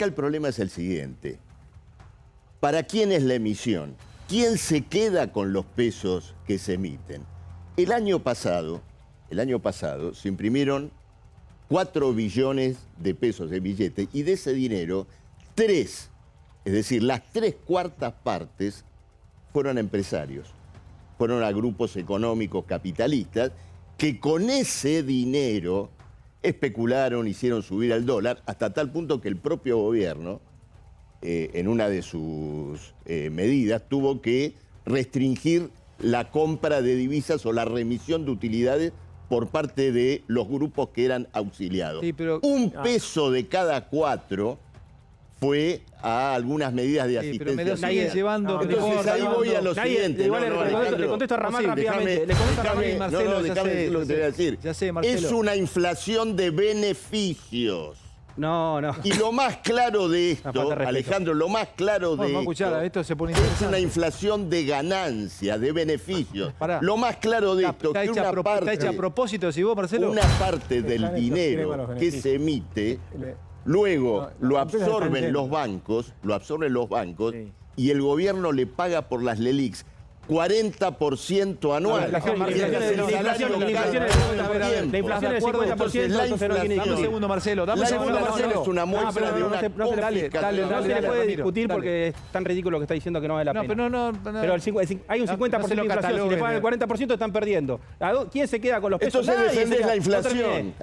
acá el problema es el siguiente. ¿Para quién es la emisión? ¿Quién se queda con los pesos que se emiten? El año pasado se imprimieron 4 billones de pesos de billetes y de ese dinero, 3, es decir, las 3/4 partes fueron a empresarios, fueron a grupos económicos capitalistas que con ese dinero especularon, hicieron subir al dólar, hasta tal punto que el propio gobierno, en una de sus medidas, tuvo que restringir la compra de divisas o la remisión de utilidades por parte de los grupos que eran auxiliados. Sí, pero, un peso de cada 4 fue a algunas medidas de asistencia. Pero nadie llevando... Entonces ahí voy a lo siguiente. Le contesto a Ramal rápidamente. Le contesto a Ramal y Marcelo. Déjame decir lo que te voy a decir. Ya sé, Marcelo. Es una inflación de beneficios. No. Y lo más claro de esto, Alejandro, lo más claro de esto se pone es una inflación de ganancia, de beneficios. Lo más claro de esto es que una parte... ¿Está hecha a propósito, si vos, Marcelo? Una parte del dinero que se emite... Luego lo absorben los bancos, sí, y el gobierno le paga por las LELIQs 40% anual. La inflación es del 50%. Dame un segundo, Marcelo. La inflación es una muestra de una confiscación. No se le puede discutir porque es tan ridículo lo que está diciendo que no vale la pena. Pero hay un 50% de inflación. Si le pagan el 40% están perdiendo. ¿Quién se queda con los pesos? Entonces defendés la inflación.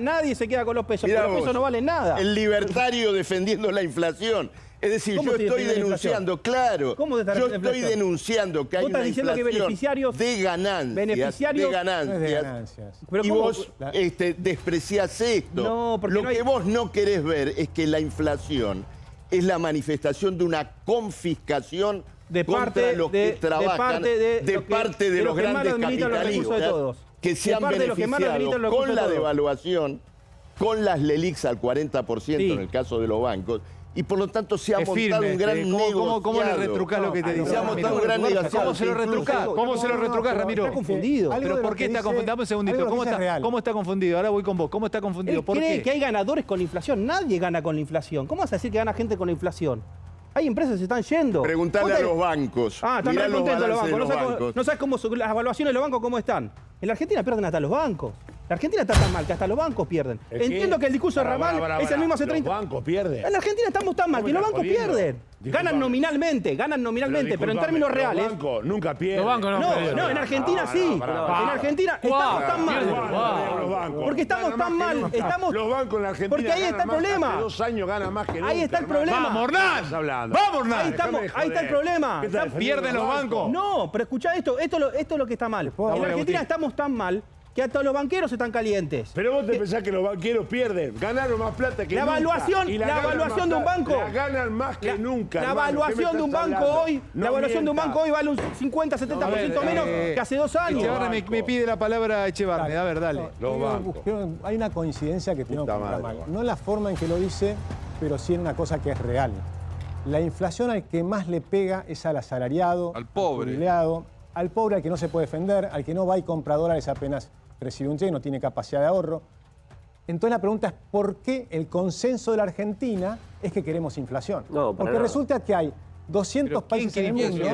Nadie se queda con los pesos. Pero los pesos no valen nada. El libertario defendiendo la inflación. Es decir, yo estoy denunciando, claro, yo estoy denunciando que hay una inflación de ganancias, y vos despreciás esto. Lo que vos no querés ver es que la inflación es la manifestación de una confiscación contra los que trabajan, de parte de los grandes capitalistas que se han beneficiado con la devaluación, con las LELIQs al 40% en el caso de los bancos. Y por lo tanto se ha montado un gran negociado. ¿Cómo le retrucás lo que te dice? Se ha montado un gran negociado. ¿Cómo se lo retrucás? ¿Cómo se lo retrucás, Ramiro? Está confundido. ¿Pero por qué está confundido? Dame un segundito. ¿Cómo está confundido? Ahora voy con vos. ¿Cómo está confundido? ¿Por qué? Cree que hay ganadores con la inflación. Nadie gana con la inflación. ¿Cómo vas a decir que gana gente con la inflación? Hay empresas que se están yendo. Preguntale a los bancos. Están re contentos los bancos. No sabes cómo las evaluaciones de los bancos cómo están. En la Argentina pierden hasta los bancos. La Argentina está tan mal que hasta los bancos pierden. Entiendo que el discurso de Ramal es el mismo hace 30 años. Los bancos pierden. En la Argentina estamos tan mal que los bancos pierden. Ganan nominalmente, pero en términos reales. Los bancos nunca pierden. No, en Argentina sí. En Argentina estamos tan mal. Porque estamos tan mal. Los bancos en la Argentina. Porque ahí está el problema. Hace 2 años ganan más que nunca. Ahí está el problema. ¡Vamos, Hernán! ¡Vamos, Hernán! Ahí está el problema. ¿Pierden los bancos? No, pero escuchá esto es lo que está mal. En la Argentina estamos tan mal que hasta los banqueros están calientes. Pero vos te pensás que los banqueros pierden. Ganaron más plata que nunca. La evaluación de un banco. La ganan más que nunca. La evaluación de un banco hoy. La evaluación de un banco hoy vale un 50-70% menos que hace 2 años. Ahora me pide la palabra Echevarne. A ver, dale. Los bancos. Hay una coincidencia que tengo con Ramal. No en la forma en que lo dice, pero sí en una cosa que es real. La inflación al que más le pega es al asalariado, al pobre, jubilado, al pobre al que no se puede defender, al que no va y compra dólares apenas recibe un cheque, no tiene capacidad de ahorro. Entonces la pregunta es ¿por qué el consenso de la Argentina es que queremos inflación? Porque resulta que hay 200 países en el mundo,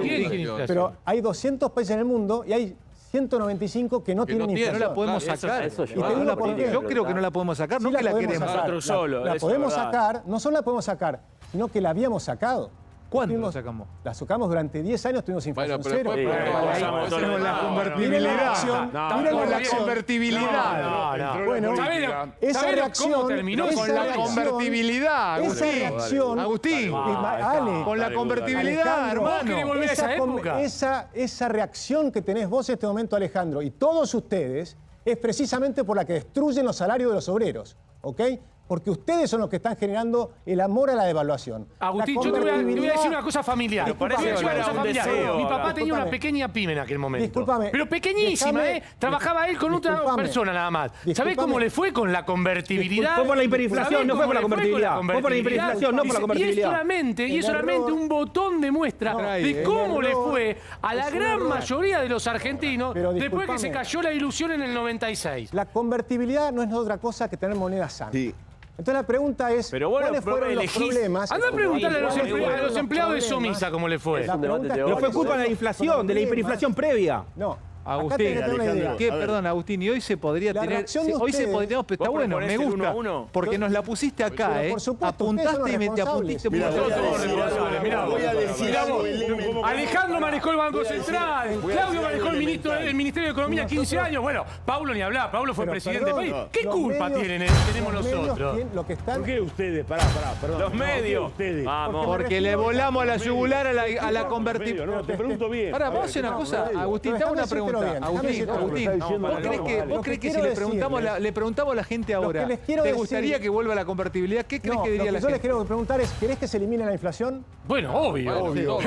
pero hay 200 países en el mundo y hay 195 que no tienen inflación. No la podemos sacar. Yo creo que no la podemos sacar, no que la queremos. La podemos sacar, no solo la podemos sacar, sino que la habíamos sacado. ¿Cuándo la sacamos? La sacamos durante 10 años, tuvimos inflación cero. Con la convertibilidad. Con la convertibilidad. Bueno, esa reacción... ¿Cómo terminó? Con la convertibilidad, esa reacción... Agustín, con la convertibilidad, hermano. Esa reacción que tenés vos en este momento, Alejandro, y todos ustedes, es precisamente por la que destruyen los salarios de los obreros, ¿ok? Porque ustedes son los que están generando el amor a la devaluación. Agustín, yo te voy a decir una cosa familiar. Mi papá tenía una pequeña pyme en aquel momento. Discúlpame. Pero pequeñísima, Trabajaba él con otra persona nada más. ¿Sabés cómo le fue con la convertibilidad? Fue por la hiperinflación, no fue por la convertibilidad. Fue por la hiperinflación, no por la convertibilidad. Y es solamente un botón de muestra de cómo le fue a la gran mayoría de los argentinos después que se cayó la ilusión en el 96. La convertibilidad no es otra cosa que tener moneda sana. Entonces la pregunta es, ¿cuáles fueron los problemas? Anda a preguntarle a los empleados de Somisa cómo le fue. Pero fue culpa de la inflación, de la hiperinflación previa. No. Agustín, perdón, Agustín, y hoy se podría tener. Hoy se podría. Pero está bueno, me gusta. Porque nos la pusiste acá, ¿eh? Apuntaste y me te apuntiste. Voy a decir algo. Alejandro manejó el Banco Central. Claudio manejó el Ministerio de Economía 15 años. Bueno, Pablo ni hablar. Pablo fue presidente del país. ¿Qué culpa tenemos nosotros? ¿Por qué ustedes? Pará, perdón. Los medios. Vamos. Porque le volamos a la yugular a la convertibilidad. No, te pregunto bien. Pará, vamos a hacer una cosa. Agustín, te hago una pregunta. Agustín, ¿vos crees que si le preguntamos a la gente ahora, ¿te gustaría que vuelva la convertibilidad? ¿Qué crees que diría la gente? Yo les quiero preguntar es, ¿querés que se elimine la inflación? Bueno, obvio.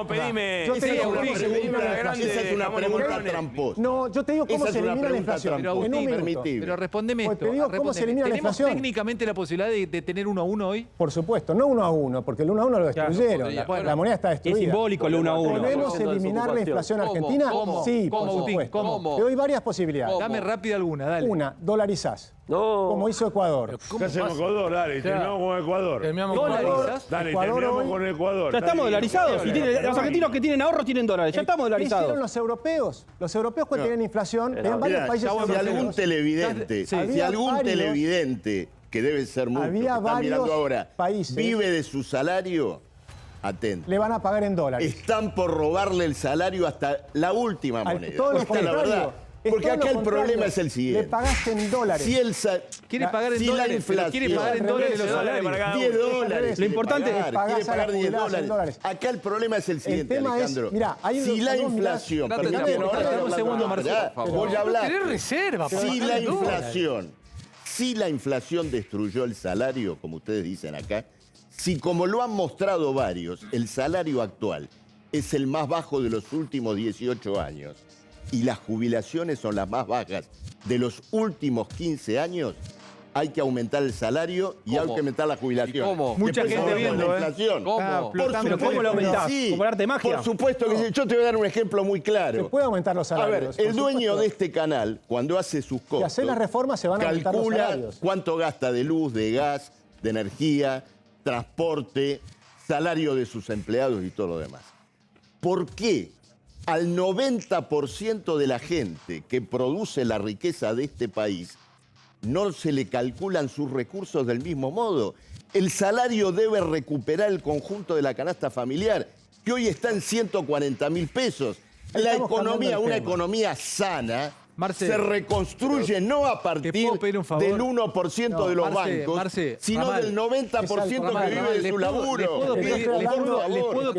Pedime. Yo te digo cómo se elimina la inflación. Esa es una pregunta tramposa. No, yo te digo cómo se elimina la inflación. Pero Agustín, pero respondeme esto. Te digo cómo se elimina la inflación. ¿Tenemos técnicamente la posibilidad de tener 1 a 1 hoy? Por supuesto, no 1 a 1, porque el 1 a 1 lo destruyeron. La moneda está destruida. Es simbólico el 1 a 1. ¿Podemos eliminar la inflación argentina? Sí, por supuesto. ¿Cómo? Te doy varias posibilidades. Dame rápida alguna, dale. Una, dolarizás. Como hizo Ecuador. ¿Qué hacemos Ecuador? Dale, terminamos con Ecuador. ¿Dolarizás? Dale, terminamos con Ecuador. Ya estamos dolarizados. Los argentinos que tienen ahorros tienen dólares. Ya estamos ¿Qué dolarizados. hicieron los europeos? Los europeos cuando tenían inflación, en varios países Si algún televidente, que debe ser mucho, que está mirando ahora, vive de su salario, atento. Le van a pagar en dólares. Están por robarle el salario hasta la última moneda. Todo lo Esta es la contrario. verdad. Porque acá el problema es el siguiente. Le pagaste en dólares. Si Quiere pagar en dólares, la inflación, quiere pagar en dólares los salarios. $10. Lo importante es quiere pagar $10. Acá el problema es el siguiente, Alejandro. Si la inflación, un segundo, Marcelo. Voy a hablar. Tenés reserva. Si la inflación destruyó el salario, como ustedes dicen acá, si como lo han mostrado varios, el salario actual es el más bajo de los últimos 18 años y las jubilaciones son las más bajas de los últimos 15 años, hay que aumentar el salario y hay que aumentar la jubilación. ¿Cómo? Mucha gente viendo, la inflación. ¿Cómo? Pero ¿cómo lo aumentás? Sí, ¿Como arte de magia? por supuesto que sí. Yo te voy a dar un ejemplo muy claro. Se puede aumentar los A salarios. ver, el dueño de este canal, cuando hace sus costos, si hacer las reformas se van a aumentar los calcula salarios. cuánto gasta de luz, de gas, de energía, transporte, salario de sus empleados y todo lo demás. ¿Por qué al 90% de la gente que produce la riqueza de este país no se le calculan sus recursos del mismo modo? El salario debe recuperar el conjunto de la canasta familiar, que hoy está en 140.000 pesos. La economía, una economía sana, Marce, se reconstruye no a partir del 1% de los bancos, sino del 90% que vive de su laburo. ¿Les puedo